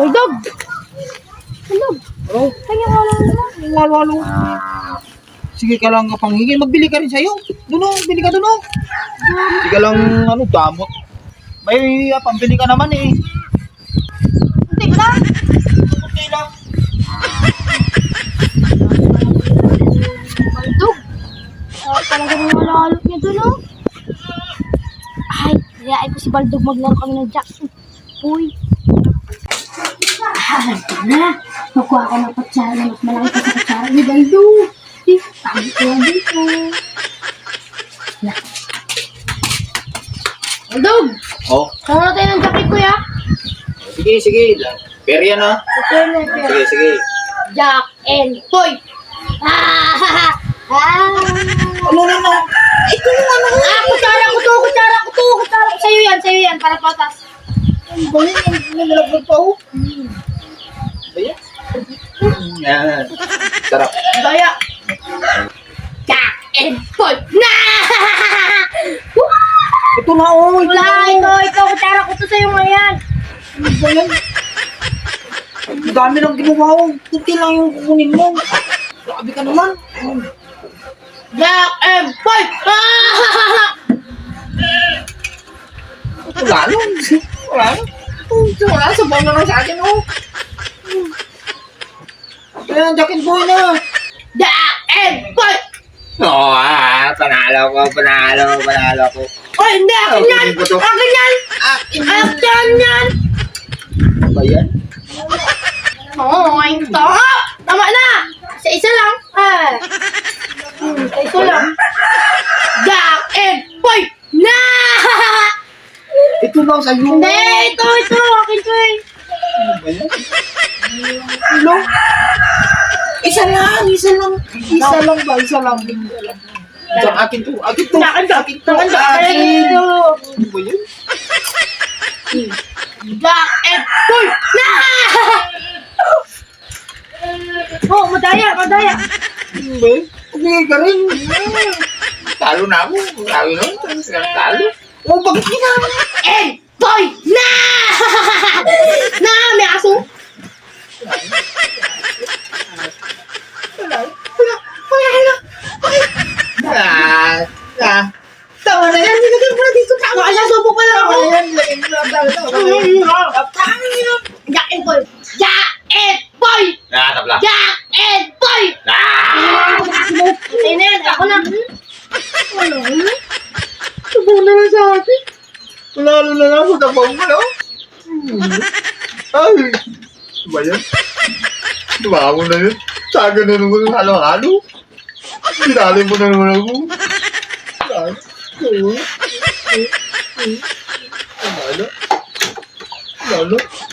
Uy, dog! Dog! Oh, Kanya ka lang naman. walo-walo. Sige ka lang kapanghingin. Magbili ka rin sa'yo. Duno, bili ka duno. Sige ka lang, damot. May pambili ka naman eh. Hindi ka lang. Okay lang. Baldog. Talaga yung malalot niya doon, oh. Ay, kaya ko si Baldog maglaro kami ng Jack. Uy. Ito na. Nakuha ka ng patsara na mas malaki pa sa patsara ni Baldog. Tama ko lang dito. Baldog! Oh, Sama na tayo ng jacket, kuya. sige. Pero yan ah. Okay. Sige. Jack and Boy! Ah! Ano na? Ito yung ano. Kutsara ko to! Sa'yo yan, para patas. Ano ba yun? Nalaglag pa ako. Ba yan? Yan. Sarap. Gaya! Jack and Boy! Na! Ito na oh. Wala, ito, kutsara ko to sa'yo ngayon. Ano ba yan? Ang dami lang ginawa ko. Kunti lang yung kukunin mo. Grabe ka naman. Jack and Boy! Wala lang. Wala. Sabaw na lang sa akin oh. Ayan, Jack and Boy na. Jack and Boy! Oo panalo ko. Oy, hindi! Akin yan! Kunin ko to. Akin yan! Akin yan! Ano ba yan? Oo, ito! Tama na! Sa isa lang! Sa isa lang! Jack and Boy! Na! Ito lang sa'yo. Hindi! Ito! Akin to eh! Ano ba yan? Ano? Isa lang. Isa lang. Ito, akin to. Akin to. Akin! Ano ba yan? Jack and Boy! Na! Oh, madaya! Ano ba yan? Bigay ka rin. Talo na ako. Talo. Oh, bakit ginagawa? And Boy! Na! Na! May aso! Tama na yan. Nilagyan mo na dito. Tama ka siya! Subo pa lang ako! Tama na yan. Nilagyan mo na. Jack and Boy! Jack and Boy! Tabla. Jack and Boy! Patay na yan! Ako na! Sabong naman sa akin. Lalo na lang ako sabong mo, no? Ay! Ano ba yan? Tumawa mo na yun. Saga na naman ng halo-halo. Pinali mo na naman ako. Lalo.